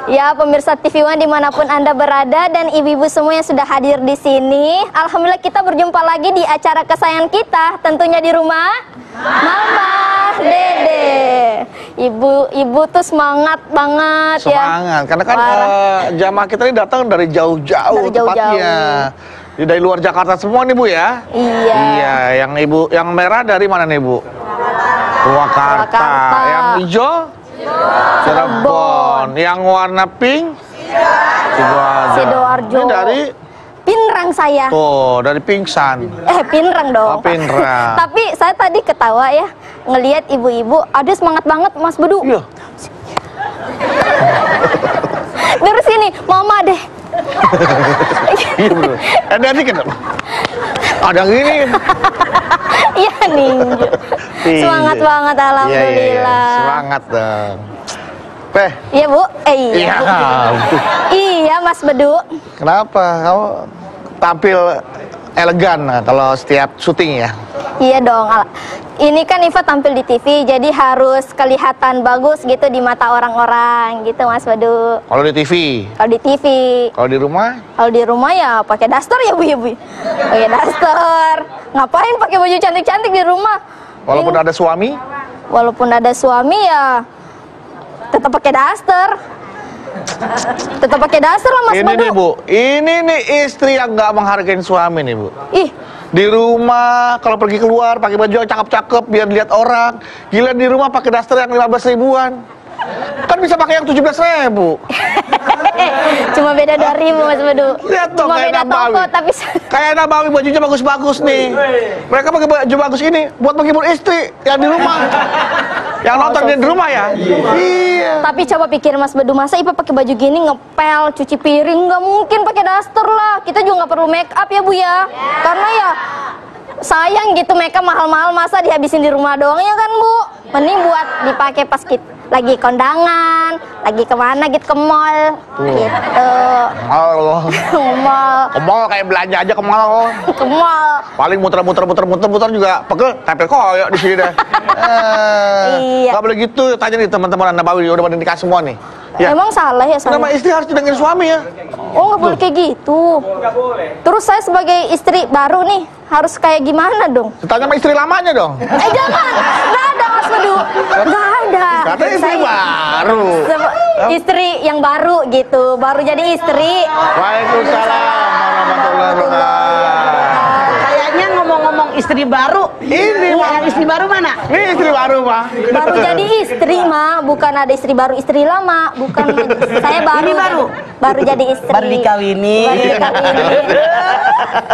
Ya, pemirsa TV One dimanapun Anda berada dan ibu-ibu semua yang sudah hadir di sini. Alhamdulillah kita berjumpa lagi di acara kesayangan kita, tentunya di rumah Mama Dede. Ibu tuh semangat banget ya. Semangat, karena kan jamaah kita ini datang dari jauh-jauh tepatnya. Dari luar Jakarta semua nih Bu ya? Iya. Iya, yang merah dari mana nih Bu? Purwakarta. Yang hijau? Cirebon. Yang warna pink? Sidoarjo. Ini dari Pinrang saya. tuh, dari pingsan. Pinrang dong. Oh, Pinrang. Tapi saya tadi ketawa ya, ngelihat ibu-ibu, ada semangat banget Mas Bedu. Iya. Terus sini, Mama deh. Iya bener. Ada dikit. Ada yang gini. Iya ninja. Semangat banget alhamdulillah. Iya. Semangat dong. Iya Bu. Iya. Iya. Bu. Iya Mas Bedu. Kenapa kamu tampil elegan kalau setiap syuting ya? Iya dong. Ini kan Iva tampil di TV, jadi harus kelihatan bagus gitu di mata orang-orang gitu Mas Bedu. Kalau di TV? Kalau di TV. Kalau di rumah? Kalau di rumah ya pakai daster ya Bu ya Bu. Pakai daster. Ngapain pakai baju cantik-cantik di rumah? Walaupun ada suami? Walaupun ada suami ya tetap pakai daster. Tetap pakai daster lah Mas Ini Bedu. nih Bu, ini nih istri yang nggak menghargai suami nih Bu. Ih, di rumah kalau pergi keluar pakai baju yang cakep-cakep biar lihat orang. Gila di rumah pakai daster yang 15 ribuan. Kan bisa pakai yang 17.000. cuma beda 2.000 Mas Bedu. Lihat dong, Cuma kayak beda Nabawi. toko tapi Kayak Nabawi bajunya bagus-bagus nih. Mereka pakai baju bagus ini buat menghibur istri yang di rumah. Yang nonton di rumah ya. Iya. Tapi coba pikir Mas Bedu, masa Ipa pakai baju gini ngepel, cuci piring, nggak mungkin pakai daster lah. Kita juga nggak perlu make up ya Bu ya. Karena ya sayang gitu make up mahal-mahal, masa dihabisin di rumah doang ya kan Bu. Mending buat dipakai pas kita lagi kondangan, lagi kemana gitu, ke mall gitu. Allah. Ke Ke mall kayak belanja aja ke mall. mall. Paling muter-muter juga pegel tempel koyo di sini deh. Iya. Gak boleh gitu, tanya nih teman-teman Anda Bawi udah pada nikah semua nih. Ya. Emang salah ya saya? Kenapa istri harus dengerin suami ya? Oh nggak boleh kayak gitu. Terus saya sebagai istri baru nih harus kayak gimana dong? Tanya sama istri lamanya dong. Jangan, nggak ada Mas Bedu, nggak ada. Katanya istri baru. Istri yang baru gitu, baru jadi istri. Waalaikumsalam warahmatullahi wabarakatuh. Kayaknya ngomong-ngomong istri baru. Ini Yang istri baru mana? Ini istri baru Pak. Baru jadi istri mah, bukan ada istri baru istri lama, bukan. Saya baru. Ini baru? Baru jadi istri. Baru dikawini. Baru dikawini.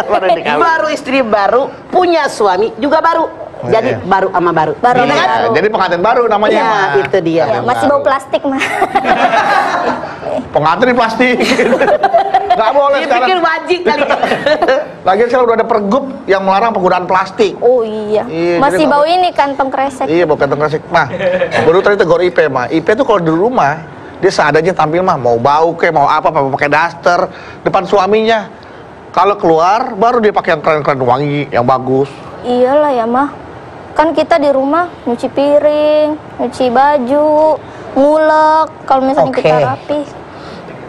Baru dikawin. Baru istri baru, punya suami juga baru. Jadi baru sama baru. Baru Gitu sama kan? baru. Jadi pengantin baru namanya. Ya, Mah. itu dia. Ya, masih bau plastik mah. Pengantin di plastik. Gak boleh Dia sekarang. pikir wajib kali. Lagian sekarang udah ada pergub yang melarang penggunaan plastik. Oh iya. Iya, Masih jadi bau ini kantong kresek. Iya, bukan kantong kresek. Mah, baru tadi tegur IP mah. IP tuh kalau di rumah dia seadanya tampil mah, mau bau kayak mau apa pakai daster depan suaminya. Kalau keluar baru dia pakai yang keren-keren wangi, yang bagus. Iyalah ya mah. Kan kita di rumah nyuci piring, nyuci baju, ngulek kalau misalnya Oke. kita rapi.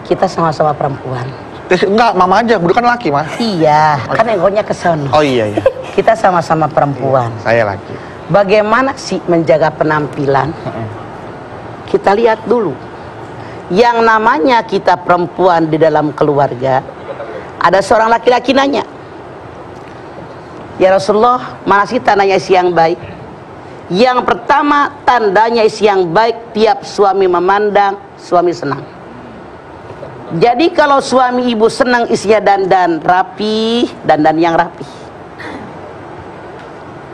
Kita sama-sama perempuan. Enggak, mama aja, bukan laki mah. Iya, kan egonya ke sono. Oh iya iya. Kita sama-sama perempuan. Saya laki. Bagaimana sih menjaga penampilan? Kita lihat dulu. Yang namanya kita perempuan di dalam keluarga, ada seorang laki-laki nanya, ya Rasulullah, mana sih tandanya istri yang baik? Yang pertama, tandanya istri yang baik, tiap suami memandang, suami senang. Jadi kalau suami ibu senang istrinya dandan rapi, dandan yang rapi.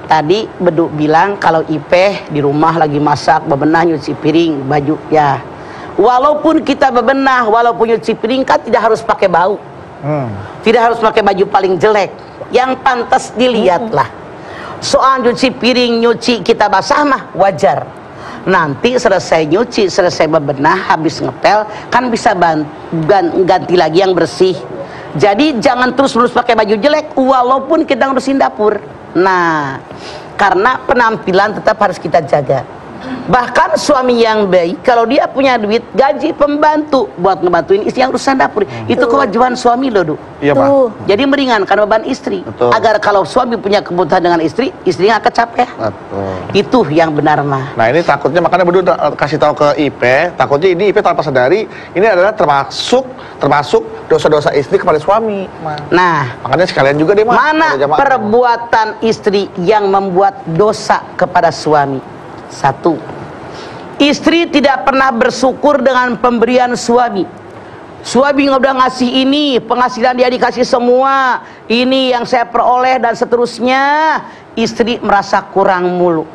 Tadi Bedu bilang kalau Ipeh di rumah lagi masak, bebenah, nyuci piring, baju ya. Walaupun kita bebenah, walaupun nyuci piring kan tidak harus pakai bau. Tidak harus pakai baju paling jelek. Yang pantas dilihat lah. Soal nyuci piring, nyuci kita basah mah wajar. Nanti selesai nyuci, selesai bebenah, habis ngepel, kan bisa ganti lagi yang bersih. Jadi jangan terus-menerus pakai baju jelek walaupun kita ngurusin dapur. Nah, karena penampilan tetap harus kita jaga. Bahkan suami yang baik, kalau dia punya duit, gaji pembantu buat ngebantuin istri yang urusan dapur. Itu kewajiban suami loh, Du. Iya, Pak. Jadi meringankan beban istri. Betul. Agar kalau suami punya kebutuhan dengan istri, istrinya nggak kecapean. Betul. Itu yang benar mah. Nah ini takutnya, makanya Bedu kasih tahu ke IP, takutnya ini IP tanpa sadari, ini adalah termasuk dosa-dosa istri kepada suami. Nah, Makanya sekalian juga deh, mana perbuatan istri yang membuat dosa kepada suami? Satu, istri tidak pernah bersyukur dengan pemberian suami. Suami udah ngasih ini, penghasilan dia dikasih semua, ini yang saya peroleh dan seterusnya. Istri merasa kurang mulu.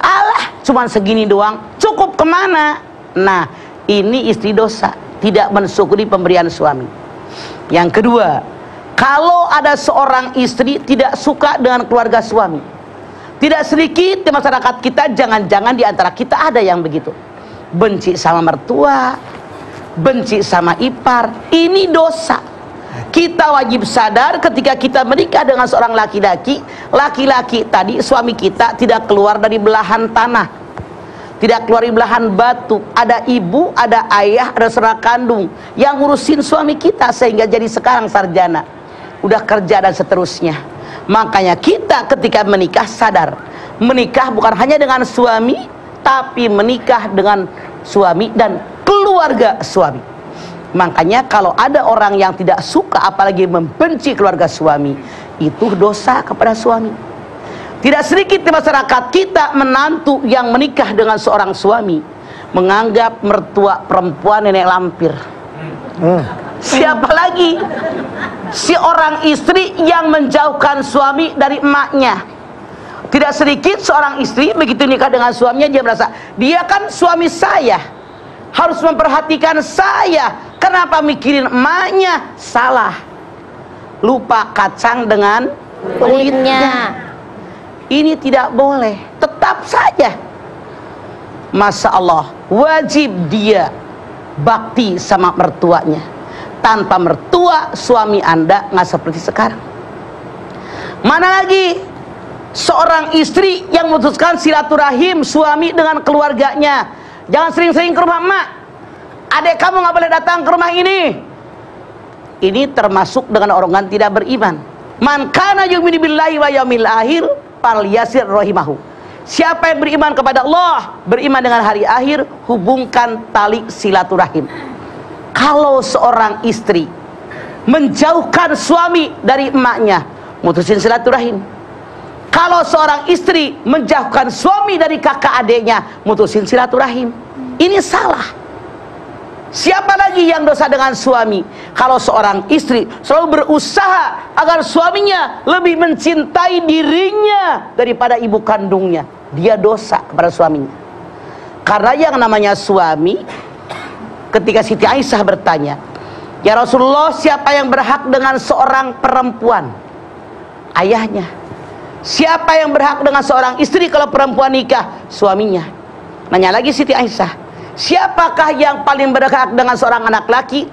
Alah, cuman segini doang, cukup kemana? Nah, ini istri dosa, tidak mensyukuri pemberian suami. Yang kedua, kalau ada seorang istri tidak suka dengan keluarga suami, tidak sedikit di masyarakat kita, jangan-jangan di antara kita ada yang begitu. Benci sama mertua, benci sama ipar, ini dosa. Kita wajib sadar ketika kita menikah dengan seorang laki-laki, laki-laki tadi, suami kita tidak keluar dari belahan tanah, tidak keluar dari belahan batu. Ada ibu, ada ayah, ada saudara kandung yang ngurusin suami kita sehingga jadi sekarang sarjana, udah kerja dan seterusnya. Makanya kita ketika menikah sadar, menikah bukan hanya dengan suami, tapi menikah dengan suami dan keluarga suami. Makanya kalau ada orang yang tidak suka apalagi membenci keluarga suami, itu dosa kepada suami. Tidak sedikit di masyarakat kita menantu yang menikah dengan seorang suami menganggap mertua perempuan nenek lampir. Siapa lagi? Si orang istri yang menjauhkan suami dari emaknya. Tidak sedikit seorang istri begitu nikah dengan suaminya, dia merasa, dia kan suami saya, harus memperhatikan saya, kenapa mikirin emaknya? Salah. Lupa kacang dengan kulitnya. Ini tidak boleh. Tetap saja, Masya Allah, wajib dia bakti sama mertuanya. Tanpa mertua, suami Anda nggak seperti sekarang. Mana lagi seorang istri yang memutuskan silaturahim suami dengan keluarganya. Jangan sering-sering ke rumah emak. Adek kamu nggak boleh datang ke rumah ini. Ini termasuk dengan orang tidak beriman. Man kana yu'minu billahi wa yaumil akhir falyasir rahimahu. Siapa yang beriman kepada Allah, beriman dengan hari akhir, hubungkan tali silaturahim. Kalau seorang istri menjauhkan suami dari emaknya, mutusin silaturahim. Kalau seorang istri menjauhkan suami dari kakak adiknya, mutusin silaturahim. Ini salah. Siapa lagi yang dosa dengan suami? Kalau seorang istri selalu berusaha agar suaminya lebih mencintai dirinya daripada ibu kandungnya, dia dosa kepada suaminya. Karena yang namanya suami, ketika Siti Aisyah bertanya, ya Rasulullah, siapa yang berhak dengan seorang perempuan? Ayahnya. Siapa yang berhak dengan seorang istri kalau perempuan nikah? Suaminya. Nanya lagi Siti Aisyah, siapakah yang paling berhak dengan seorang anak laki?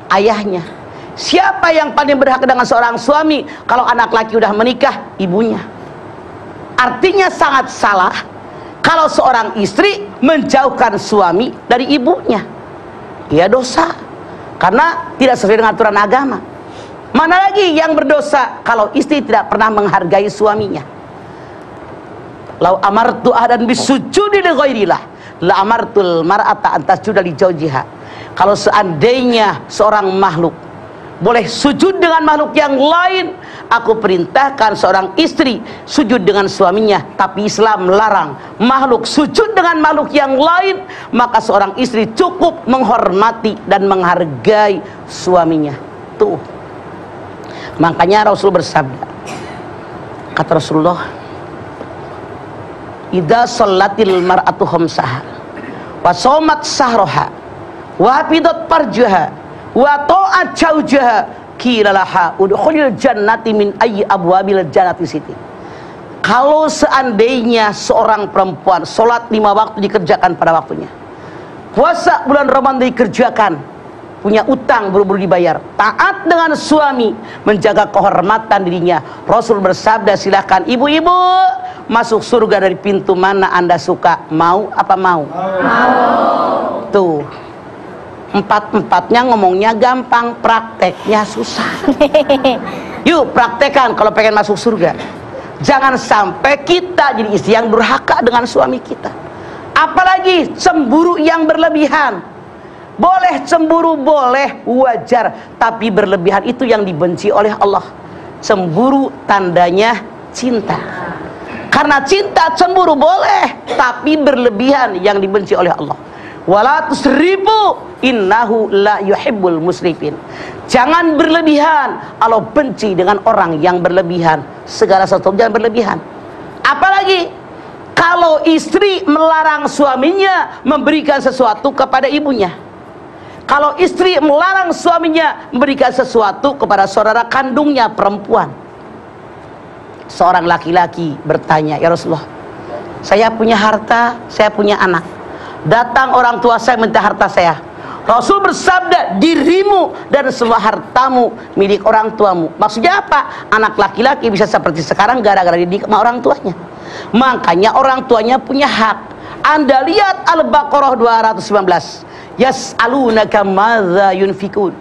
Ayahnya. Siapa yang paling berhak dengan seorang suami kalau anak laki udah menikah? Ibunya. Artinya sangat salah kalau seorang istri menjauhkan suami dari ibunya. Ia dosa karena tidak sesuai dengan aturan agama. Mana lagi yang berdosa kalau istri tidak pernah menghargai suaminya. Lau amartu ahadan bisujudi li ghairillah la amartul mar'ata an tasjuda li zawjiha. Kalau seandainya seorang makhluk boleh sujud dengan makhluk yang lain, aku perintahkan seorang istri sujud dengan suaminya. Tapi Islam melarang makhluk sujud dengan makhluk yang lain, maka seorang istri cukup menghormati dan menghargai suaminya. Tuh, makanya Rasul bersabda, kata Rasulullah, idza shallatil mar'atu khamsaha wa shamat sahraha wa hafidat farjaha wa ta'at zawjaha qila laha udkhulil jannati min ayyi abwabil jannati siti. Kalau seandainya seorang perempuan sholat 5 waktu dikerjakan pada waktunya, puasa bulan Ramadan dikerjakan, punya utang buru-buru dibayar. Taat dengan suami, menjaga kehormatan dirinya. Rasul bersabda, silakan ibu-ibu masuk surga dari pintu mana Anda suka. Mau apa mau? Mau. Tuh, empat-empatnya ngomongnya gampang, prakteknya susah. Yuk praktekan kalau pengen masuk surga. Jangan sampai kita jadi istri yang durhaka dengan suami kita. Apalagi cemburu yang berlebihan. Boleh cemburu, boleh, wajar. Tapi berlebihan itu yang dibenci oleh Allah. Cemburu tandanya cinta. Karena cinta cemburu boleh, tapi berlebihan yang dibenci oleh Allah. Wala tusrifu innahu la yuhibbul musrifin. Jangan berlebihan. Allah benci dengan orang yang berlebihan. Segala sesuatu jangan berlebihan. Apalagi kalau istri melarang suaminya memberikan sesuatu kepada ibunya. Kalau istri melarang suaminya memberikan sesuatu kepada saudara kandungnya perempuan. Seorang laki-laki bertanya, ya Rasulullah, saya punya harta, saya punya anak. Datang orang tua saya minta harta saya. Rasul bersabda, dirimu dan semua hartamu milik orang tuamu. Maksudnya apa? Anak laki-laki bisa seperti sekarang gara-gara dididik sama orang tuanya. Makanya orang tuanya punya hak. Anda lihat Al-Baqarah 219. Yas'alunaka madza yunfikun.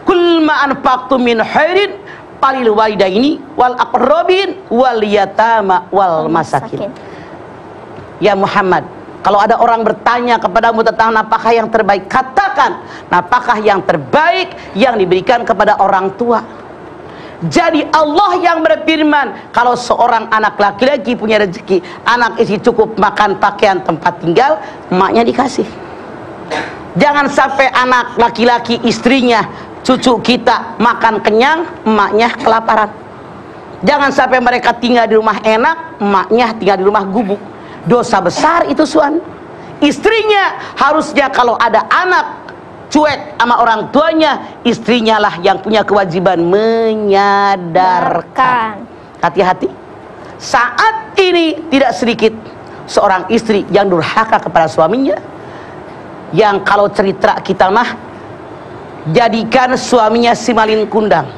Kul ma anfaqtum min khairin falil walidaini wal aqrabin wal yatama wal masakin. Ya Muhammad, kalau ada orang bertanya kepadamu tentang nafkah yang terbaik, katakan nafkah yang terbaik yang diberikan kepada orang tua. Jadi Allah yang berfirman, kalau seorang anak laki-laki punya rezeki, anak istri cukup makan, pakaian, tempat tinggal, emaknya dikasih. Jangan sampai anak laki-laki istrinya, cucu kita makan kenyang, emaknya kelaparan. Jangan sampai mereka tinggal di rumah enak, emaknya tinggal di rumah gubuk. Dosa besar itu suami. Istrinya harusnya kalau ada anak cuek sama orang tuanya, istrinya lah yang punya kewajiban menyadarkan. Hati-hati. Saat ini tidak sedikit seorang istri yang durhaka kepada suaminya, yang kalau cerita kita mah jadikan suaminya si malin kundang,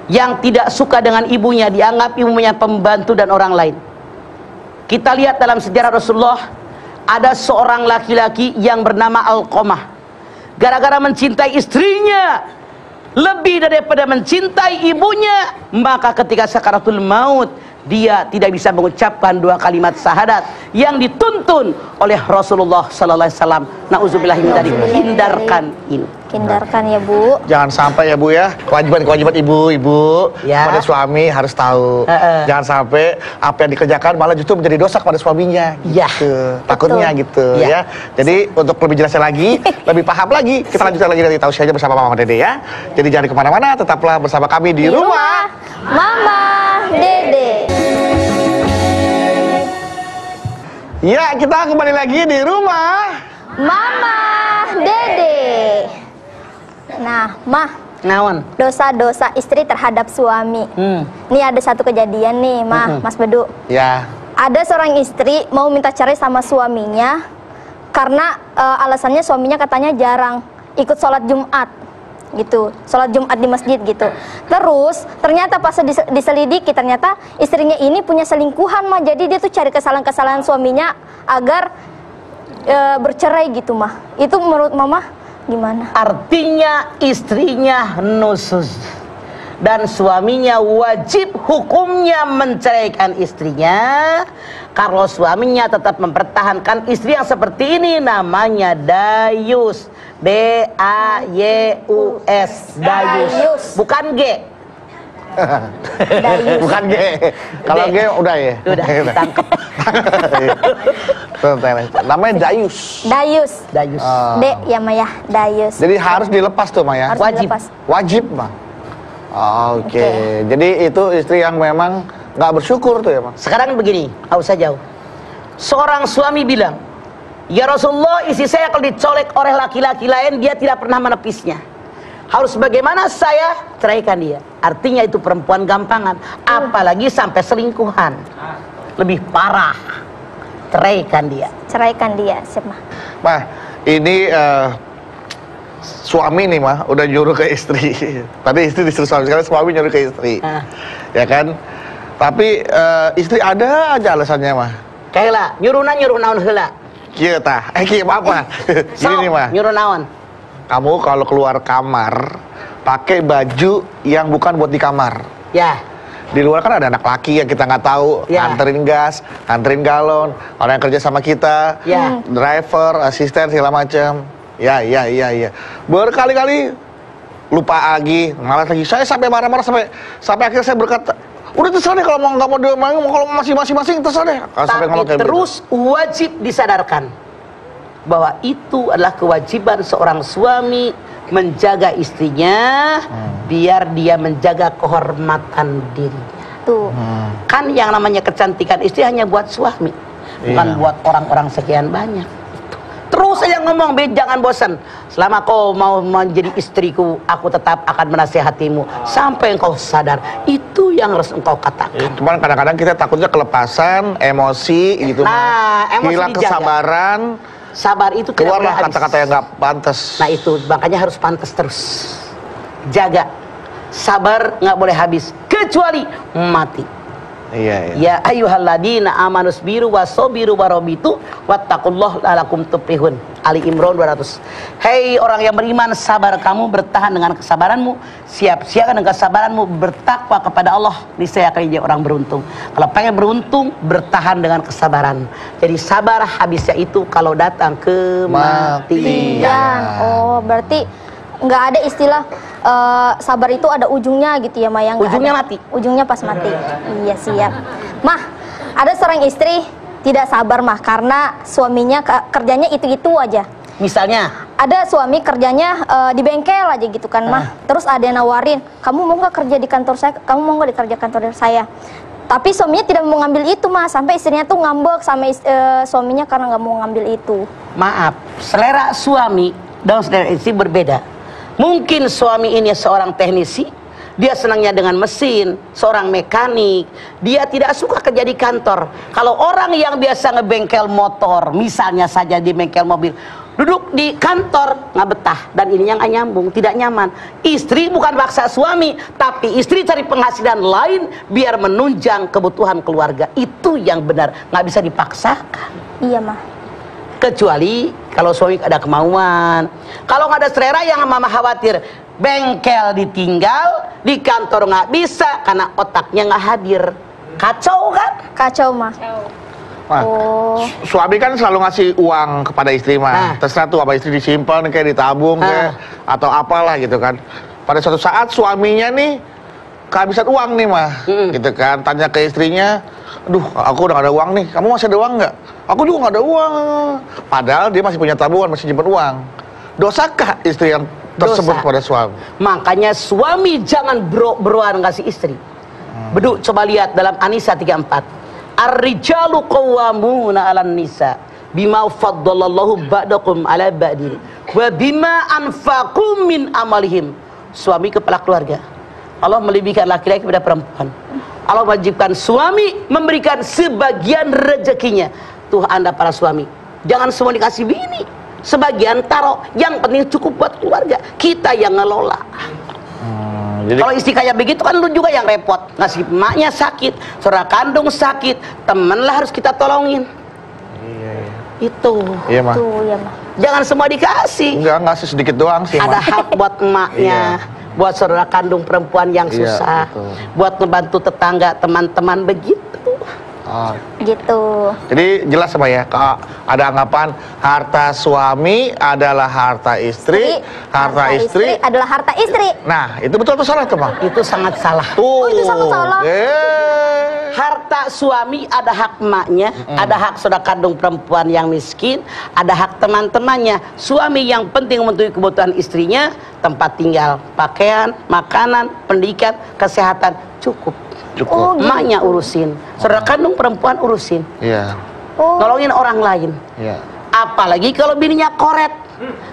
yang tidak suka dengan ibunya, dianggap ibunya pembantu dan orang lain. Kita lihat dalam sejarah Rasulullah, ada seorang laki-laki yang bernama Alqamah. Gara-gara mencintai istrinya lebih daripada mencintai ibunya, maka ketika sakaratul maut dia tidak bisa mengucapkan dua kalimat syahadat yang dituntun oleh Rasulullah sallallahu alaihi wasallam. Nauzubillah min dzalik. Hindarkan ini. Hindarkan ya Bu. Jangan sampai ya Bu ya, kewajiban ibu-ibu ya, pada suami harus tahu. Jangan sampai apa yang dikerjakan malah justru menjadi dosa kepada suaminya. Ya. Gitu. Takutnya gitu ya. Jadi untuk lebih jelasnya lagi, lebih paham lagi, kita lanjutkan lagi dari tausiahnya bersama Mama Dede ya. Jadi jangan kemana-mana, tetaplah bersama kami di rumah Mama Dede. Ya, kita kembali lagi di rumah Mama Dede. Nah, Mah, naon dosa-dosa istri terhadap suami. Nih ada satu kejadian nih, Mah, Mas Bedu. ya. Ada seorang istri mau minta cerai sama suaminya karena alasannya suaminya katanya jarang ikut sholat Jumat gitu, sholat Jumat di masjid gitu. Terus ternyata pas diselidiki, ternyata istrinya ini punya selingkuhan, Mah. Jadi dia tuh cari kesalahan-kesalahan suaminya agar bercerai gitu, Mah. Itu menurut Mama gimana? Artinya istrinya nusus dan suaminya wajib hukumnya menceraikan istrinya. Kalau suaminya tetap mempertahankan istri yang seperti ini, namanya dayus. D-A-Y-U-S. Dayus. Bukan G. Dayus. Bukan G. Kalau G udah ya. Udah tangkep. Namanya dayus. Dayus. Dayus. D ya, Maya. Dayus. Jadi harus dilepas tuh, Maya. Harus Wajib. dilepas. Wajib, Mah. Oke. Jadi itu istri yang memang nggak bersyukur tuh ya, Mah. Sekarang begini, nggak usah jauh. Seorang suami bilang, ya Rasulullah, istri saya kalau dicolek oleh laki-laki lain, dia tidak pernah menepisnya. Harus bagaimana saya ceraikan dia? Artinya itu perempuan gampangan, apalagi sampai selingkuhan. Lebih parah. Ceraikan dia. Ceraikan dia, siapa? Mah, ini suami nih mah udah nyuruh ke istri. Tadi istri disuruh suami, sekarang suami nyuruh ke istri. Ya kan? Tapi istri ada aja alasannya mah. Kayak nyuruh naon heula. Kieu tah. Kieu apa? Gini nih mah. Nyuruh naon? Kamu kalau keluar kamar pakai baju yang bukan buat di kamar. Ya. Di luar kan ada anak laki yang kita nggak tahu, Ya. anterin gas, anterin galon, orang yang kerja sama kita, Ya. driver, asisten segala macam. Ya. Berkali-kali lupa lagi, malas lagi. Saya sampai marah-marah sampai akhirnya saya berkata, udah terserah deh kalau mau nggak mau kalau masing-masing terserah deh. Sampai ngomong Tapi kayak terus wajib disadarkan bahwa itu adalah kewajiban seorang suami menjaga istrinya biar dia menjaga kehormatan dirinya. Tuh. Kan yang namanya kecantikan istri hanya buat suami, bukan Iya. buat orang-orang sekian banyak. Terus saya ngomong, Be, jangan bosan. Selama kau mau menjadi istriku, aku tetap akan menasihatimu sampai engkau sadar. Itu yang harus engkau katakan. Cuman kadang-kadang kita takutnya kelepasan, emosi gitu. Nah, emosi hilang dijaga. kesabaran, Sabar itu tidak boleh keluarlah habis. kata-kata yang nggak pantas. Nah itu makanya harus pantas terus. Jaga. Sabar nggak boleh habis kecuali mati. Iya. Ya ayyuhalladzina amanus biru wasobiru warobitu wattaqullah lalakum tuflihun. Ali Imran 200. Hei orang yang beriman, sabar kamu, bertahan dengan kesabaranmu, siap-siapkan dengan kesabaranmu, bertakwa kepada Allah, niscaya akan jadi orang beruntung. Kalau pengen beruntung, bertahan dengan kesabaran. Jadi sabar habisnya itu kalau datang kematian. Iya. Oh, berarti nggak ada istilah sabar itu ada ujungnya gitu ya, Mayang? Ujungnya mati. Ujungnya pas mati. Iya, siap. Mah, ada seorang istri tidak sabar mah karena suaminya kerjanya itu-itu aja. Misalnya, Ada suami kerjanya di bengkel aja gitu kan mah. Terus ada yang nawarin, kamu mau nggak kerja di kantor saya? Kamu mau nggak kerja kantor saya? Tapi suaminya tidak mau ngambil itu mah, sampai istrinya tuh ngambek sama suaminya karena nggak mau ngambil itu. maaf, selera suami dan selera istri berbeda. Mungkin suami ini seorang teknisi, dia senangnya dengan mesin, seorang mekanik, dia tidak suka kerja di kantor. Kalau orang yang biasa ngebengkel motor, misalnya saja di bengkel mobil, duduk di kantor nggak betah dan ininya nggak nyambung, tidak nyaman. Istri bukan paksa suami, tapi istri cari penghasilan lain biar menunjang kebutuhan keluarga. Itu yang benar, nggak bisa dipaksakan. Iya mah. Kecuali kalau suami ada kemauan. Kalau nggak ada selera, yang mama khawatir bengkel ditinggal, di kantor nggak bisa karena otaknya nggak hadir. Kacau kan? Kacau mah. Nah, Oh. suami kan selalu ngasih uang kepada istri mah. Terserah tuh apa istri disimpan kayak ditabung kayak atau apalah gitu kan. Pada suatu saat suaminya nih kehabisan uang nih mah, gitu kan. Tanya ke istrinya, aduh aku udah gak ada uang nih, kamu masih ada uang nggak? Aku juga nggak ada uang. Padahal dia masih punya tabungan, masih nyimpen uang. Dosakah istri yang tersebut pada suami? Makanya suami jangan bro-broan ngasih istri. Beduk, coba lihat dalam An-Nisa 34. Ar-rijalu qawwamuna 'alan nisa bima faddalallahu ba'dakum 'ala ba'din wa bima anfaqu min amalihim. Suami kepala keluarga. Allah melebihkan laki-laki kepada perempuan. Allah wajibkan suami memberikan sebagian rezekinya. Tuh Anda para suami, jangan semua dikasih bini. Sebagian taruh, yang penting cukup buat keluarga. Kita yang ngelola. Jadi Kalau istri kayak begitu kan lu juga yang repot. Ngasih emaknya sakit, saudara kandung sakit, temen lah harus kita tolongin. Itu. iya mah. Tuh, ya mah. Jangan semua dikasih. Enggak ngasih sedikit doang sih Ada mah. hak buat emaknya, buat saudara kandung perempuan yang Iya, susah, betul. buat ngebantu tetangga, teman-teman begitu. Oh. Gitu. Jadi jelas apa ya, ada anggapan harta suami adalah harta istri, harta istri. adalah harta istri. Nah, itu betul atau salah tuh, Bang? Itu sangat salah. Tuh. itu sangat salah. Harta suami ada hak emaknya, ada hak saudara kandung perempuan yang miskin, ada hak teman-temannya. Suami yang penting memenuhi kebutuhan istrinya, tempat tinggal, pakaian, makanan, pendidikan, kesehatan, cukup. Cukup. Oh, gitu. Emaknya urusin, saudara kandung perempuan urusin, Iya. Oh. nolongin orang lain. Iya. Apalagi kalau bininya koret,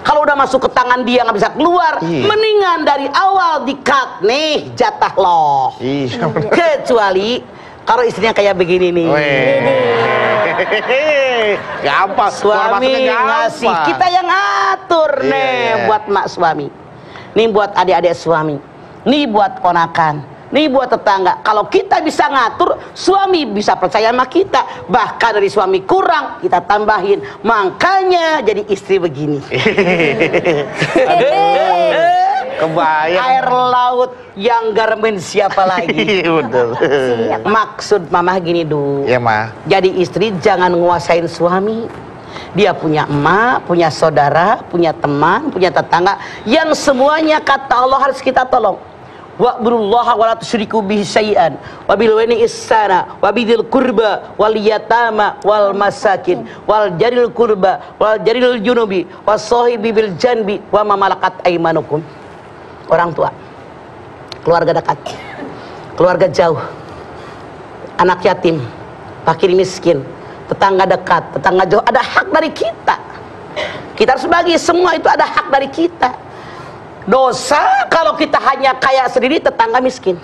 kalau udah masuk ke tangan dia nggak bisa keluar, Iya. mendingan dari awal di-cut nih jatah loh. Iya. Kecuali kalau istrinya kayak begini nih. Weh. Gampang. Suami ngasih, kita yang ngatur nih buat mak suami. Nih buat adik-adik suami. Nih buat ponakan. Nih buat tetangga. Kalau kita bisa ngatur, suami bisa percaya sama kita. Bahkan dari suami kurang, kita tambahin. Makanya jadi istri begini. Kebayang. Air laut yang garmen siapa lagi? Betul. Maksud mama gini, Du. Iya, Ma. Jadi istri jangan nguasain suami. Dia punya emak, punya saudara, punya teman, punya tetangga, yang semuanya kata Allah harus kita tolong. Wa'budullaha wa la tusyriku bihi syai'an wa bil walidayni ihsana wa bidzil qurba wal yatama wal masakin wal jaril qurba wal jaril junubi was sahibi bil janbi wa ma malakat aymanukum. Orang tua, keluarga dekat, keluarga jauh, anak yatim, fakir miskin, tetangga dekat, tetangga jauh, ada hak dari kita. Kita harus bagi, semua itu ada hak dari kita. Dosa kalau kita hanya kaya sendiri, tetangga miskin.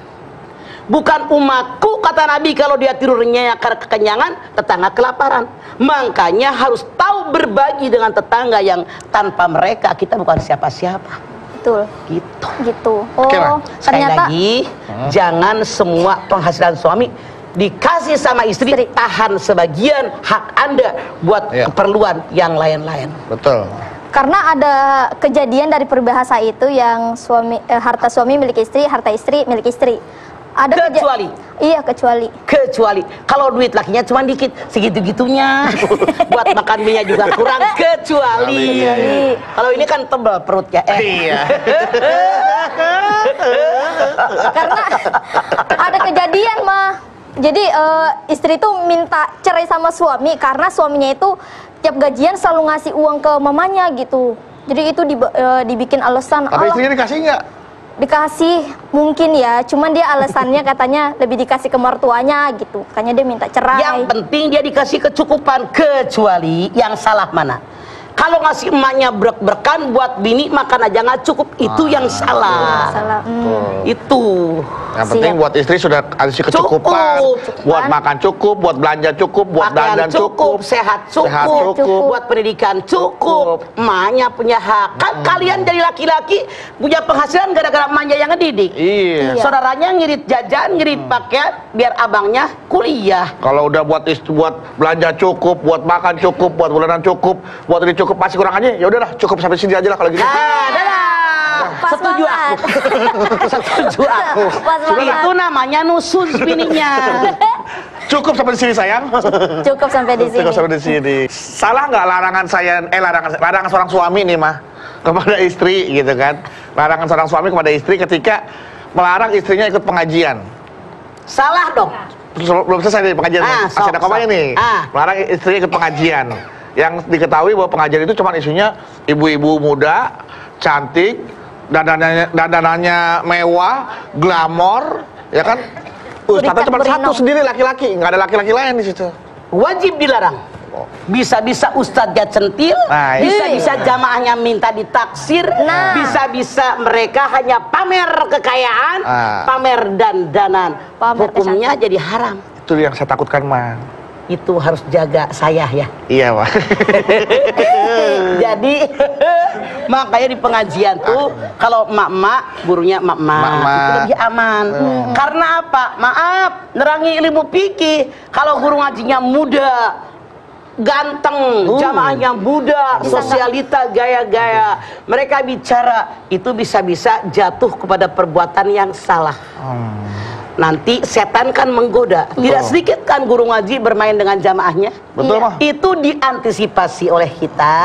Bukan umatku, kata Nabi, kalau dia tidurnya karena kekenyangan, tetangga kelaparan. Makanya harus tahu berbagi dengan tetangga yang tanpa mereka kita bukan siapa-siapa. Betul. Gitu. Oh, Sekali ternyata lagi, jangan semua penghasilan suami dikasih sama istri, tahan sebagian hak Anda buat keperluan yang lain-lain. Betul. karena ada kejadian dari peribahasa itu yang harta suami milik istri, harta istri milik istri. Ada kecuali kecuali kalau duit lakinya cuma dikit, segitu-gitunya buat makan minyak juga kurang, kecuali kalau ini kan tebal perutnya iya. Karena ada kejadian mah, jadi istri itu minta cerai sama suami karena suaminya itu tiap gajian selalu ngasih uang ke mamanya gitu. Jadi itu dibikin alasan. Tapi istrinya dikasih nggak? Dikasih mungkin ya, cuman dia alasannya katanya lebih dikasih ke mertuanya gitu, makanya dia minta cerai. Yang penting dia dikasih kecukupan, kecuali yang salah mana? Kalau ngasih emaknya berkan buat bini makan aja nggak cukup, itu yang salah. Itu. Yang penting buat istri sudah kasih kecukupan, buat makan cukup, buat belanja cukup, buat dandan cukup, sehat cukup, buat pendidikan cukup. Emaknya punya hak. Kan kalian dari laki-laki punya penghasilan gara-gara emaknya yang ngedidik. Iya. Saudaranya ngirit jajan, ngirit pakaian, biar abangnya kuliah. Kalau udah buat belanja cukup, buat makan cukup, buat bulanan cukup, buat ini cukup, masih kurang aja, ya udahlah cukup sampai sini aja lah kalau gitu. Setuju aku. Setuju aku. Itu namanya nusus bininya. Cukup sampai di sini sayang. Cukup sampai di sini. Cukup sampai di sini. Salah nggak larangan larangan seorang suami nih mah kepada istri gitu kan? Larangan seorang suami kepada istri ketika melarang istrinya ikut pengajian. Salah dong. Belum selesai nih pengajian. Masih ada komanya nih. Melarang istrinya ikut pengajian. Yang diketahui bahwa pengajian itu cuma isinya ibu-ibu muda, cantik, dandanannya mewah, glamor, ya kan? Ustadznya cuma satu sendiri laki-laki, nggak ada laki-laki lain di situ. Wajib dilarang. Bisa-bisa ustadznya centil, bisa-bisa jamaahnya minta ditaksir, bisa-bisa mereka hanya pamer kekayaan, pamer dandanan, hukumnya jadi haram. Itu yang saya takutkan, Man. Itu harus jaga saya ya. Iya, Pak. Jadi makanya di pengajian tuh kalau emak-emak, gurunya emak-emak itu lebih aman. Karena apa? Maaf, nerangi ilmu fikih. Kalau guru ngajinya muda, ganteng, jamaahnya muda, sosialita, gaya-gaya, mereka bicara itu bisa-bisa jatuh kepada perbuatan yang salah. Nanti setan kan menggoda. Tidak sedikit kan guru ngaji bermain dengan jamaahnya. Betul, Mah. Itu diantisipasi oleh kita.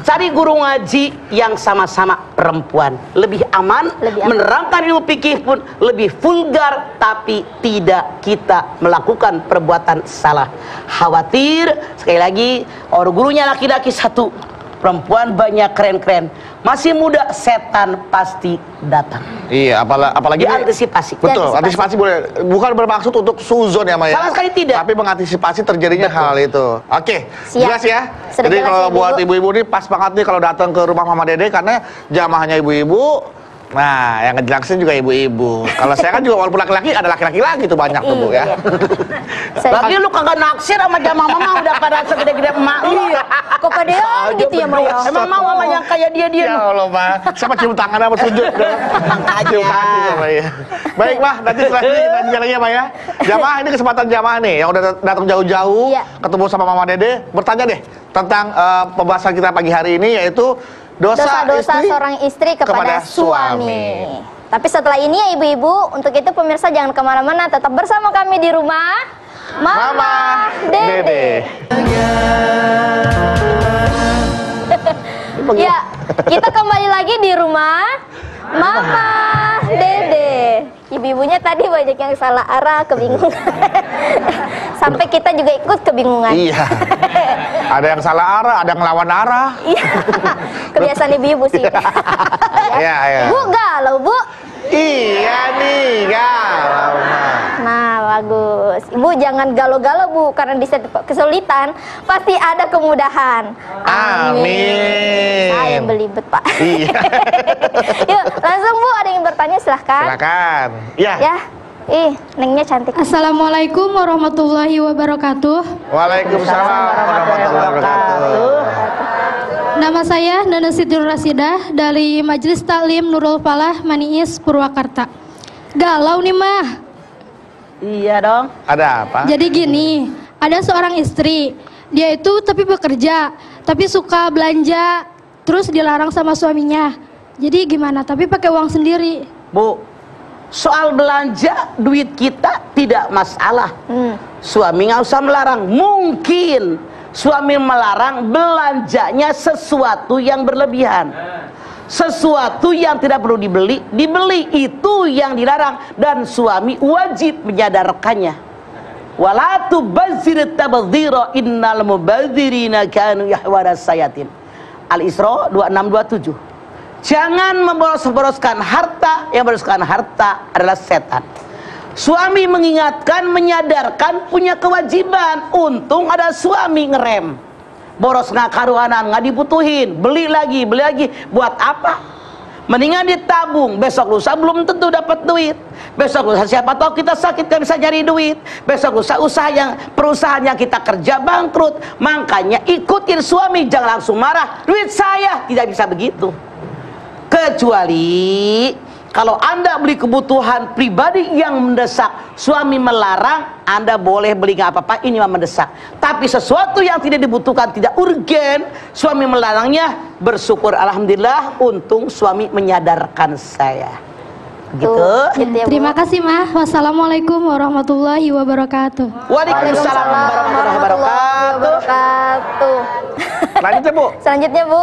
Cari guru ngaji yang sama-sama perempuan, lebih aman, menerangkan ilmu fikih pun lebih vulgar, tapi tidak kita melakukan perbuatan salah. Khawatir sekali lagi, orang gurunya laki-laki satu, perempuan banyak keren-keren, masih muda, setan pasti datang. Iya, apalagi antisipasi. Betul, antisipasi boleh. Bukan bermaksud untuk suzon ya, Maya. Salah sekali tidak. Tapi mengantisipasi terjadinya hal itu. Oke, jelas ya. Jadi kalau buat ibu-ibu ini pas banget nih kalau datang ke rumah Mama Dede karena jamaahnya ibu-ibu Nah, yang ngejelasin juga ibu-ibu. Kalau saya kan juga walaupun laki-laki, ada laki-laki lagi tuh banyak tuh Bu ya. Lagi lu kagak naksir sama jamaah mama udah pada segede-gede emak lu. Kok padean gitu ya Maya? Emang mau sama yang kayak dia Ya Allah, Ma. Siapa cium tangan apa sujud? Cium kaki ya, Ma ya. Baik, Ma. Nanti setelah ini kita lanjutkan lagi ya, Ma ya. Jamaah, ini kesempatan jamaah nih yang udah datang jauh-jauh, Iya. ketemu sama Mama Dede, bertanya deh tentang pembahasan kita pagi hari ini, yaitu Dosa-dosa seorang istri kepada suami. Tapi setelah ini ya ibu-ibu, untuk itu pemirsa jangan kemana-mana, tetap bersama kami di rumah Mama Dede. Ya, kita kembali lagi di rumah Mama Dede. Ibu-ibunya tadi banyak yang salah arah, kebingungan. Sampai kita juga ikut kebingungan. Iya. Ada yang salah arah, ada yang ngelawan arah. Iya. Kebiasaan ibu-ibu sih. Iya, iya. Bu, galau, Bu. Iya nih, galau. Nah, bagus. Ibu jangan galau-galau, Bu, karena di setiap kesulitan pasti ada kemudahan. Amin. Saya belibet, Pak. Iya. Yuk, langsung Bu, ada yang bertanya silahkan. Silakan. Iya. Ya. Ih, nengnya cantik. Assalamualaikum warahmatullahi wabarakatuh. Waalaikumsalam warahmatullahi wabarakatuh. Nama saya Nana Siti Nurrasidah dari Majelis Taklim Nurul Falah Maniis Purwakarta. Galau nih mah. Iya dong. Ada apa? Jadi gini, ada seorang istri, dia itu tapi bekerja, tapi suka belanja, terus dilarang sama suaminya. Jadi gimana? Tapi pakai uang sendiri. Bu, soal belanja duit kita tidak masalah. Suami nggak usah melarang. Mungkin suami melarang belanjanya sesuatu yang berlebihan, sesuatu yang tidak perlu dibeli, itu yang dilarang dan suami wajib menyadarkannya. Wala tubazzir tabdzira innal mubadzirina kanu yahwana sayatin. Al-Isra 2627. Jangan memboros-boroskan harta, yang memboroskan harta adalah setan. Suami mengingatkan, menyadarkan, punya kewajiban. Untung ada suami ngerem. Boros nggak karuanan, nggak dibutuhin, beli lagi, buat apa? Mendingan ditabung, besok lusa belum tentu dapat duit. Besok lusa siapa tahu kita sakit kan bisa nyari duit. Besok lusa perusahaan yang kita kerja bangkrut. Makanya ikutin suami, jangan langsung marah. Duit saya, tidak bisa begitu. Kecuali kalau Anda beli kebutuhan pribadi yang mendesak, suami melarang, Anda boleh beli nggak apa-apa, ini mah mendesak. Tapi sesuatu yang tidak dibutuhkan, tidak urgen, suami melarangnya, bersyukur alhamdulillah, untung suami menyadarkan saya. Gitu. Terima kasih mah. Wassalamualaikum warahmatullahi wabarakatuh. Waalaikumsalam warahmatullahi wabarakatuh. Lanjutnya Bu. Selanjutnya Bu.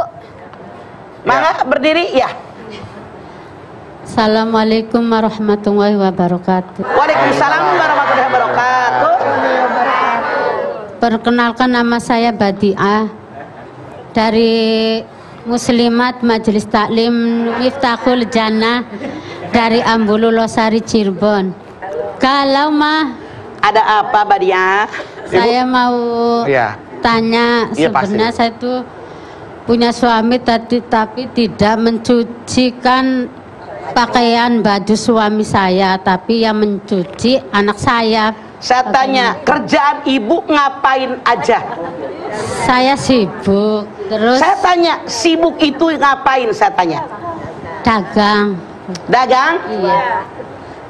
Mangga berdiri ya. Assalamualaikum warahmatullahi wabarakatuh. Waalaikumsalam warahmatullahi wabarakatuh. Perkenalkan, nama saya Badiah dari Muslimat Majelis Taklim Miftahul Jannah dari Ambulu Losari Cirebon. Kalau mah Ada apa Badiah? saya mau tanya, sebenarnya saya tuh punya suami tapi tidak mencucikan pakaian baju suami saya, tapi yang mencuci anak saya. Saya tanya, kerjaan ibu ngapain aja? Saya sibuk. Terus Saya tanya, sibuk itu ngapain? Saya tanya. dagang. Dagang? Iya.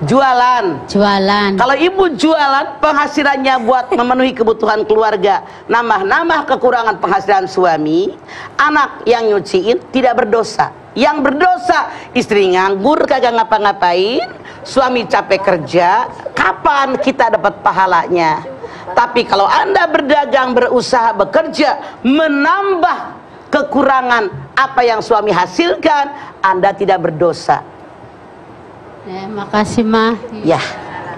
Jualan. Jualan. Kalau ibu jualan, penghasilannya buat memenuhi kebutuhan keluarga, nambah-nambah kekurangan penghasilan suami, anak yang nyuciin tidak berdosa. Yang berdosa, istri nganggur kagak ngapa-ngapain, suami capek kerja, kapan kita dapat pahalanya? Tapi kalau Anda berdagang, berusaha, bekerja, menambah kekurangan apa yang suami hasilkan, Anda tidak berdosa. Makasih mah. Ya.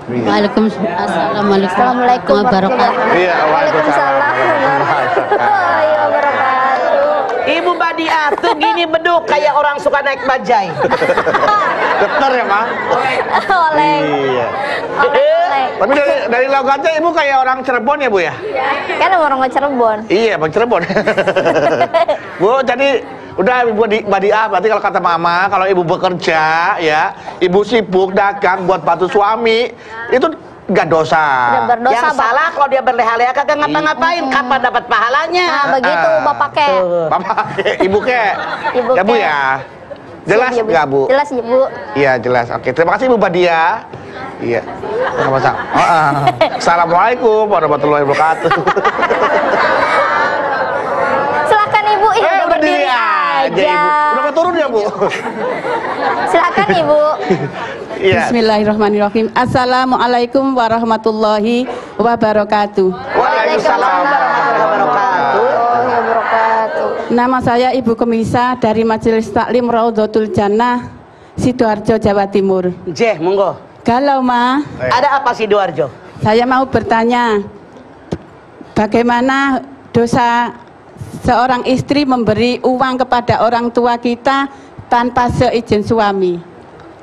Waalaikumsalam Assalamualaikum wabarakatuh. Iya, Waalaikumsalam warahmatullahi wabarakatuh. Ibu Badiah tuh gini beduk kayak orang suka naik bajai. Bener ya, Ma? Oleh. Iya. Oleh. Tapi dari logatnya Ibu kayak orang Cirebon ya, Bu ya? Kan orang Cirebon. Iya, Bang Cirebon. Bu, jadi Udah ibu Mbak Diah, berarti kalau kata mama, kalau ibu bekerja ya, ibu sibuk dagang buat bantu suami, itu nggak dosa. Udah berdosa, Yang Bapak. salah kalau dia berleha-leha kagak ngapa-ngapain, kapan dapat pahalanya? Nah, begitu Bapak ke. Bapak, ibu ke. Ibu Ya Bu ke. ya. Jelas Siap, ya, Bu. nggak Bu? Jelas ya, Bu. Iya jelas. Oke, terima kasih Ibu Badia. Iya. Sama-sama. Assalamualaikum warahmatullahi wabarakatuh. Silakan Ibu, udah berdiri aja. Ibu. Udah mau turun ya Bu? Silakan Ibu. Iya. Bismillahirrahmanirrahim. Assalamualaikum warahmatullahi wabarakatuh. Waalaikumsalam warahmatullahi wabarakatuh. Nama saya Ibu Komisa dari Majelis Taklim Raudhatul Jannah, Sidoarjo, Jawa Timur. Jeh, monggo. Galau, Ma. Ada apa Sidoarjo? Saya mau bertanya, bagaimana dosa seorang istri memberi uang kepada orang tua kita tanpa seizin suami?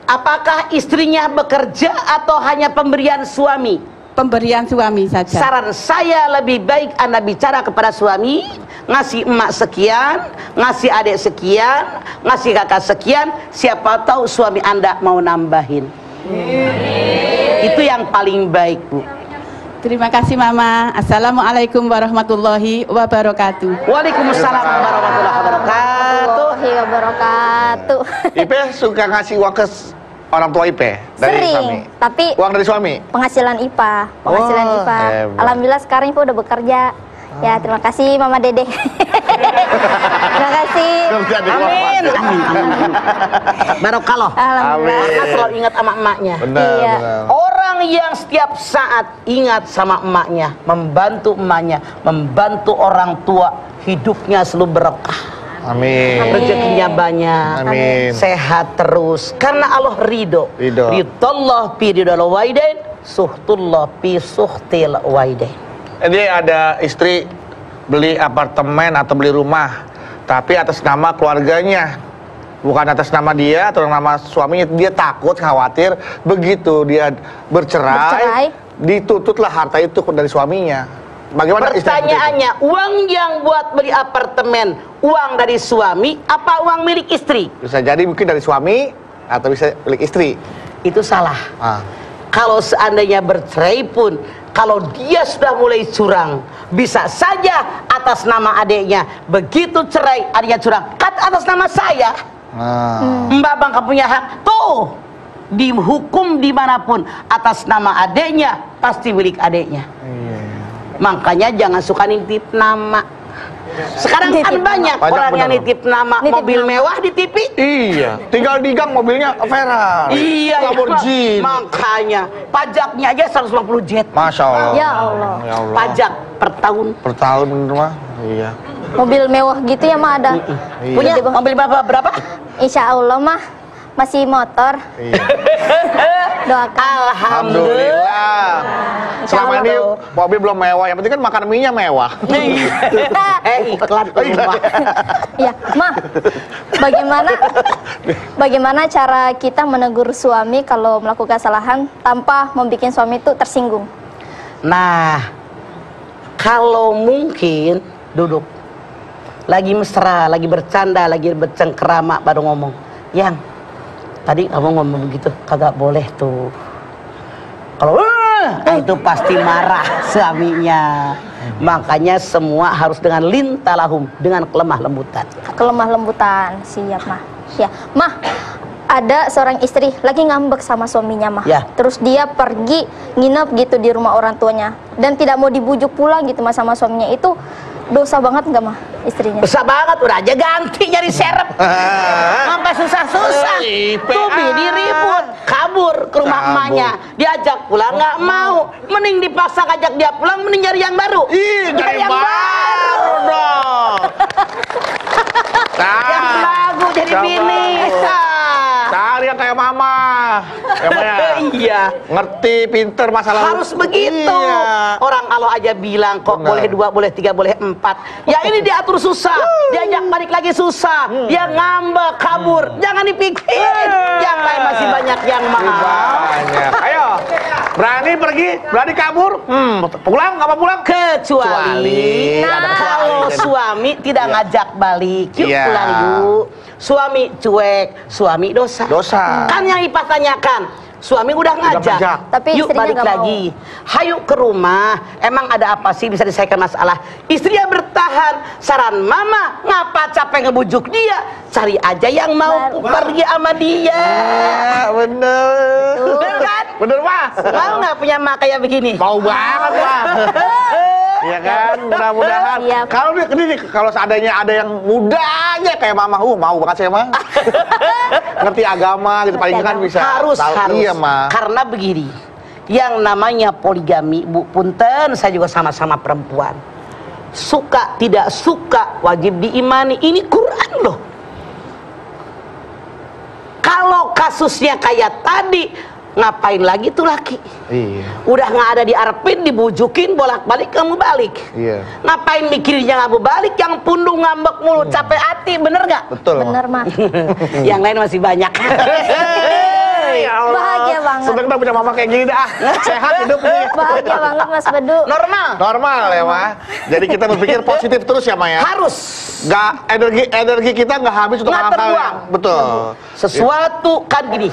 Apakah istrinya bekerja atau hanya pemberian suami? Pemberian suami saja. Saran saya lebih baik Anda bicara kepada suami, ngasih emak sekian, ngasih adik sekian, ngasih kakak sekian, siapa tahu suami Anda mau nambahin. Itu yang paling baik, Bu. Terima kasih, Mama. Assalamualaikum warahmatullahi wabarakatuh. Waalaikumsalam warahmatullahi wabarakatuh. Wabarakatuh. Ipe suka ngasih uang ke orang tua Ipe dari Sering, suami. tapi Uang dari suami. penghasilan IPA, penghasilan Oh, IPA. hebat. Alhamdulillah sekarang Ipa udah bekerja. Ya, terima kasih Mama Dede. Terima kasih. Amin. Barokallah. Alhamdulillah. Karena selalu ingat sama emaknya. Benar, Iya. benar. Orang yang setiap saat ingat sama emaknya, membantu emaknya, membantu orang tua, hidupnya selalu berkah. Amin. Rezekinya banyak, Amin. sehat terus. Karena Allah ridho. Ridho. Ridhollah fi ridhol walidain, suhtullah fi suhtil walidain. Jadi ada istri beli apartemen atau beli rumah, tapi atas nama keluarganya, bukan atas nama dia atau nama suaminya. Dia takut, khawatir begitu dia bercerai, ditutuplah harta itu dari suaminya. Bagaimana Pertanyaannya, uang yang buat beli apartemen, uang dari suami apa uang milik istri? Bisa jadi mungkin dari suami atau bisa milik istri. Itu salah. Ah. Kalau seandainya bercerai pun, kalau dia sudah mulai curang, bisa saja atas nama adiknya. Begitu cerai, adiknya curang, atas nama saya. Mbak Bang kamu punya hak. Tuh, dihukum dimanapun atas nama adiknya, pasti milik adiknya. Makanya jangan suka nitip nama. Sekarang kan banyak orang yang nitip nama mobil mewah di TV. Iya, tinggal di gang mobilnya Ferrari. Iya, Lamborghini. makanya pajaknya aja 150 jet. Masya Allah. Ya Allah. Ya Allah. Pajak per tahun. Per tahun bener mah. Iya. Mobil mewah gitu ya mah ada. Iya. Punya mobil berapa? Insya Allah mah masih motor. Iya. Doakan. Alhamdulillah. Selama ini mobil belum mewah, yang penting kan makan mie-nya mewah. Iklan ke rumah. Ya, Ma. Bagaimana cara kita menegur suami kalau melakukan kesalahan tanpa membuat suami itu tersinggung? Nah, kalau mungkin duduk lagi mesra, lagi bercanda, lagi bercengkerama baru ngomong, yang tadi kamu ngomong begitu kagak boleh tuh. Kalau itu pasti marah suaminya. Makanya semua harus dengan lintalahum, dengan kelemah lembutan. Kelemah lembutan, siap Mah. Ya, Mah. Ada seorang istri lagi ngambek sama suaminya Mah. Ya. Terus dia pergi nginep gitu di rumah orang tuanya dan tidak mau dibujuk pulang gitu Mah sama suaminya. Itu dosa banget nggak Mah istrinya? Dosa banget, udah aja ganti nyari serep. Sampai susah-susah. Tuh bini ribut, kabur ke rumah emaknya. Diajak pulang nggak mau. Mending dipaksa ngajak dia pulang, mending nyari yang baru. Nyari yang baru dong. Yang lagu jadi bini. Cari yang kayak mama. Iya. Ngerti, pinter masalah. Harus begitu. Iya. Orang Allah aja bilang kok boleh 2, boleh 3, boleh 4. Ya ini diatur susah. Diajak balik lagi susah. Dia ngambek, kabur. Jangan dipikirin. Yang lain masih banyak yang mahal. Banyak. Ayo. Berani pergi, berani kabur, pulang nggak mau pulang. Kecuali kalau suami tidak ngajak balik, yuk pulang yuk. Suami cuek, suami dosa. Kan yang Ipah tanyakan, suami udah ngajak, tapi yuk balik lagi. Hayu ke rumah, emang ada apa sih bisa diselesaikan masalah? Istrinya bertahan, saran mama, ngapa capek ngebujuk dia? Cari aja yang mau pergi sama dia. Bener. Bener kan? Bener Mas. Mau nggak punya mak kayak begini? Mau banget Mas. Iya kan, mudah-mudahan. Kalau seandainya ada yang muda aja kayak mama, mau banget saya mah. Ngerti agama gitu, paling kan bisa. Harus. Iya mah. Karena begini, yang namanya poligami, Bu, punten, saya juga sama-sama perempuan. Suka tidak suka wajib diimani. Ini Quran loh. Kalau kasusnya kayak tadi, ngapain lagi tuh laki? Iya. Udah nggak ada diarepin, dibujukin, bolak-balik kamu balik. Iya. Ngapain mikirinnya nggak balik, yang pundung ngambek mulu, capek hati, bener nggak? Betul. Bener mah. Yang lain masih banyak. Ya Allah. Bahagia banget. Seneng dah punya mama kayak gini dah. Sehat hidupnya. Bahagia banget Mas Bedu. Normal Ya Ma. Jadi kita berpikir positif terus ya Ma ya. harus. Nggak energi kita nggak habis untuk Nggak hal-hal terbuang. yang betul. Sesuatu kan gini,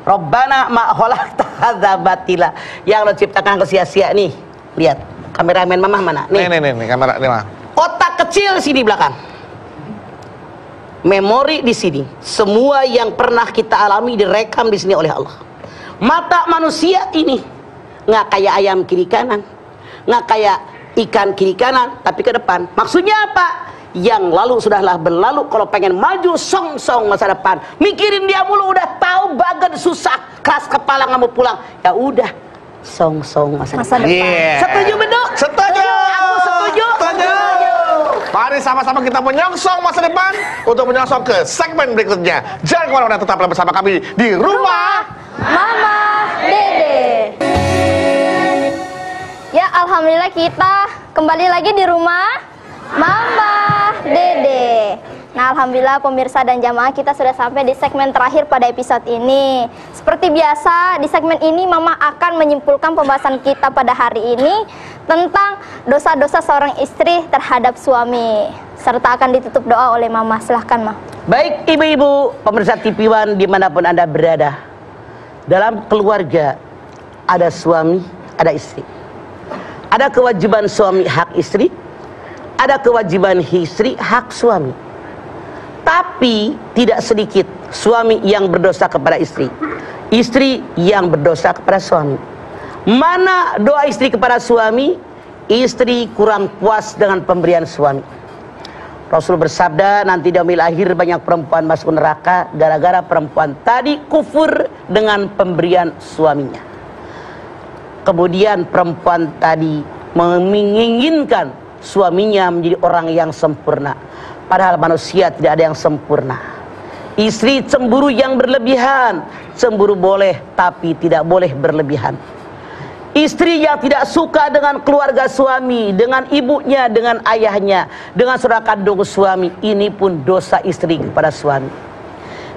Rabbana ma khalaqta hadza batila. Yang lo ciptakan kesia-sia nih. Lihat, kameramen mama mana? Nih kamera nih Ma. Otak kecil sini belakang. Memori di sini. Semua yang pernah kita alami direkam di sini oleh Allah. Mata manusia ini nggak kayak ayam kiri kanan, nggak kayak ikan kiri kanan, tapi ke depan. Maksudnya apa? Yang lalu sudahlah berlalu. Kalau pengen maju song-song masa depan, mikirin dia mulu, udah tahu bagan susah, keras kepala nggak mau pulang. Ya udah, song-song masa depan. Yeah. Setuju Bedu? Setuju. Aku setuju. Mari sama-sama kita menyongsong masa depan untuk menyongsong ke segmen berikutnya. Jangan kemana-mana, tetaplah bersama kami di Rumah Mama Dede. Ya alhamdulillah kita kembali lagi di rumah Mama Dede. Nah alhamdulillah pemirsa dan jamaah, kita sudah sampai di segmen terakhir pada episode ini. Seperti biasa di segmen ini Mama akan menyimpulkan pembahasan kita pada hari ini tentang dosa-dosa seorang istri terhadap suami, serta akan ditutup doa oleh Mama. Silahkan Ma. Baik ibu-ibu pemirsa TV One dimanapun Anda berada, dalam keluarga ada suami, ada istri. Ada kewajiban suami hak istri, ada kewajiban istri hak suami. Tapi tidak sedikit suami yang berdosa kepada istri, istri yang berdosa kepada suami. Mana doa istri kepada suami? Istri kurang puas dengan pemberian suami. Rasul bersabda, nanti di yaumil akhir banyak perempuan masuk neraka gara-gara perempuan tadi kufur dengan pemberian suaminya. Kemudian perempuan tadi menginginkan suaminya menjadi orang yang sempurna, padahal manusia tidak ada yang sempurna. Istri cemburu yang berlebihan. Cemburu boleh, tapi tidak boleh berlebihan. Istri yang tidak suka dengan keluarga suami, dengan ibunya, dengan ayahnya, dengan saudara kandung suami, ini pun dosa istri kepada suami.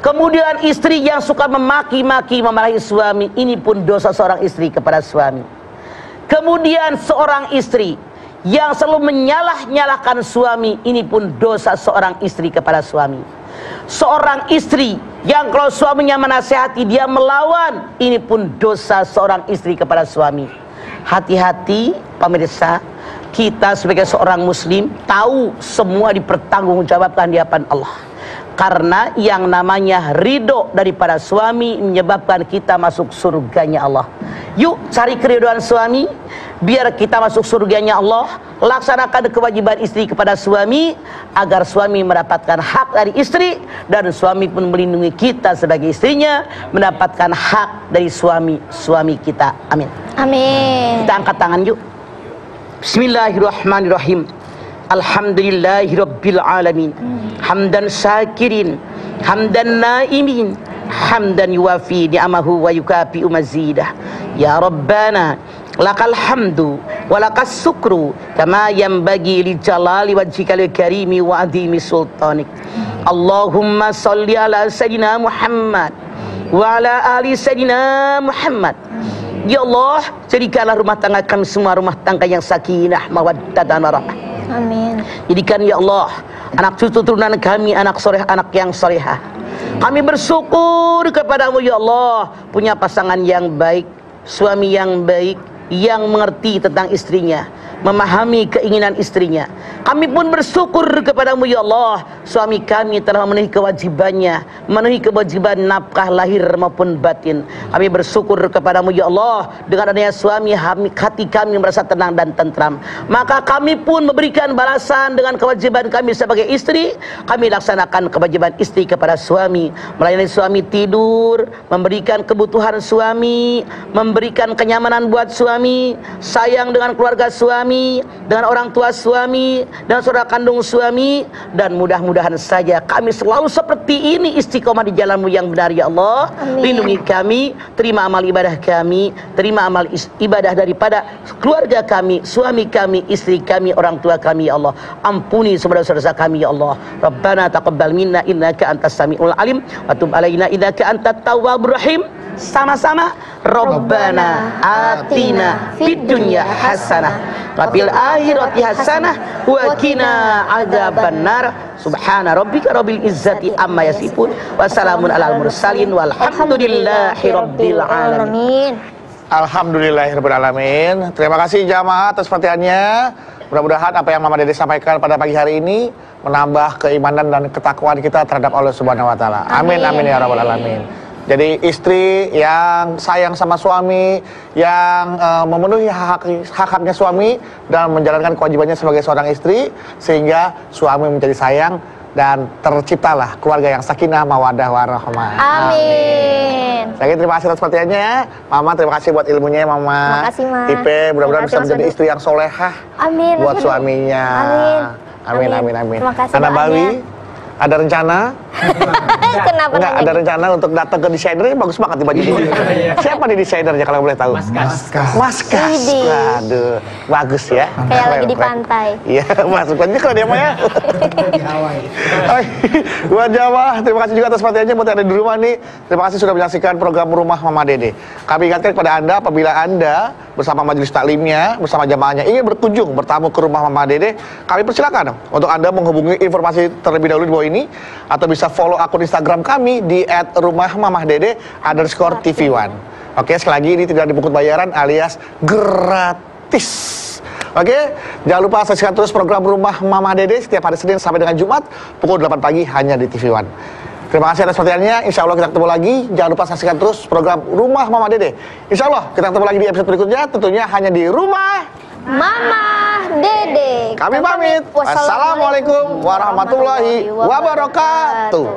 Kemudian istri yang suka memaki-maki, memarahi suami, ini pun dosa seorang istri kepada suami. Kemudian seorang istri yang selalu menyalah-nyalahkan suami, ini pun dosa seorang istri kepada suami. Seorang istri yang kalau suaminya menasihati dia melawan, ini pun dosa seorang istri kepada suami. Hati-hati pemirsa, kita sebagai seorang muslim tahu semua dipertanggungjawabkan di hadapan Allah. Karena yang namanya ridho daripada suami menyebabkan kita masuk surganya Allah. Yuk cari keridhaan suami biar kita masuk surganya Allah. Laksanakan kewajiban istri kepada suami agar suami mendapatkan hak dari istri, dan suami pun melindungi kita sebagai istrinya mendapatkan hak dari suami kita. Amin. Amin. Kita angkat tangan yuk. Bismillahirrahmanirrahim. Alhamdulillahirabbil alamin. Hamdan syakirin, hamdan naimin, hamdan yuwafi ni'amahu wa yukafi mazidah. Ya Rabbana lakal hamdu walakas sukru kama yanbaghi li jalali wajhikal karimi wa adhimi sultanik. Allahumma salli ala sayyidina Muhammad wa ala ali sayyidina Muhammad Ya Allah, jadikanlah rumah tangga kami semua rumah tangga yang sakinah, mawaddah dan warahmah. Amin. Jadikan ya Allah anak cucu turunan kami anak soleh, anak yang solehah. Kami bersyukur kepadamu ya Allah, punya pasangan yang baik, suami yang baik, yang mengerti tentang istrinya, memahami keinginan istrinya. Kami pun bersyukur kepadamu ya Allah, suami kami telah memenuhi kewajibannya, memenuhi kewajiban nafkah lahir maupun batin. Kami bersyukur kepadamu ya Allah, dengan adanya suami hati kami merasa tenang dan tentram. Maka kami pun memberikan balasan dengan kewajiban kami sebagai istri. Kami laksanakan kewajiban istri kepada suami, melayani suami tidur, memberikan kebutuhan suami, memberikan kenyamanan buat suami, sayang dengan keluarga suami, dengan orang tua suami, dan saudara kandung suami. Dan mudah-mudahan saja kami selalu seperti ini, istiqomah di jalanmu yang benar ya Allah. Amin. Lindungi kami, terima amal ibadah kami, terima amal ibadah daripada keluarga kami, suami kami, istri kami, orang tua kami ya Allah. Ampuni saudara-saudara kami ya Allah. Rabbana taqabbal minna innaka antas samiul alim wa tub alaina innaka antat tawwabur rahim. Sama-sama. Rabbana atina fid dunya hasanah wa fil akhirati hasanah wa qina adzabannar. Subhana rabbika rabbil izzati amma yasifun wa salamun alal mursalin walhamdulillahi rabbil alamin. Alhamdulillahirabbil alamin. Terima kasih jamaah atas perhatiannya. Mudah-mudahan apa yang Mama Dede sampaikan pada pagi hari ini menambah keimanan dan ketakwaan kita terhadap Allah Subhanahu wa taala. Amin amin ya rabbal alamin. Jadi istri yang sayang sama suami, yang memenuhi hak-haknya suami dan menjalankan kewajibannya sebagai seorang istri, sehingga suami menjadi sayang dan terciptalah keluarga yang sakinah, mawaddah, warahmah. Amin. Lagi terima kasih atas perhatiannya, Mama. Terima kasih buat ilmunya, Mama. Terima kasih, Ma. Ipe, mudah-mudahan bisa menjadi istri yang solehah. Amin. Buat suaminya. Amin. Amin. Terima kasih Anak Bawi, ada rencana? Kenapa Enggak, ada rencana untuk datang ke desainernya. Bagus banget di baju ini. Siapa nih desainernya kalau boleh tahu? Mas Kas. Waduh, bagus ya. Kayak lagi di pantai. Iya, masuk aja kalau dia mah ya. Buat jamaah, terima kasih juga atas perhatiannya. Buat yang ada di rumah nih, terima kasih sudah menyaksikan program Rumah Mama Dede. Kami ingatkan kepada Anda, apabila Anda bersama majelis taklimnya, bersama jamaahnya ingin berkunjung, bertamu ke rumah Mama Dede, kami persilakan untuk Anda menghubungi informasi terlebih dahulu di bawah ini, atau bisa follow akun Instagram kami di @rumahmamahdede_tv1. Oke, sekali lagi ini tidak dipungut bayaran alias gratis. Oke, jangan lupa saksikan terus program Rumah Mama Dede setiap hari Senin sampai dengan Jumat pukul 8 pagi hanya di TV One. Terima kasih atas perhatiannya. Insya Allah kita ketemu lagi. Jangan lupa saksikan terus program Rumah Mama Dede. Insya Allah kita ketemu lagi di episode berikutnya, tentunya hanya di Rumah Mama Dede. Kami pamit. Wassalamualaikum warahmatullahi wabarakatuh.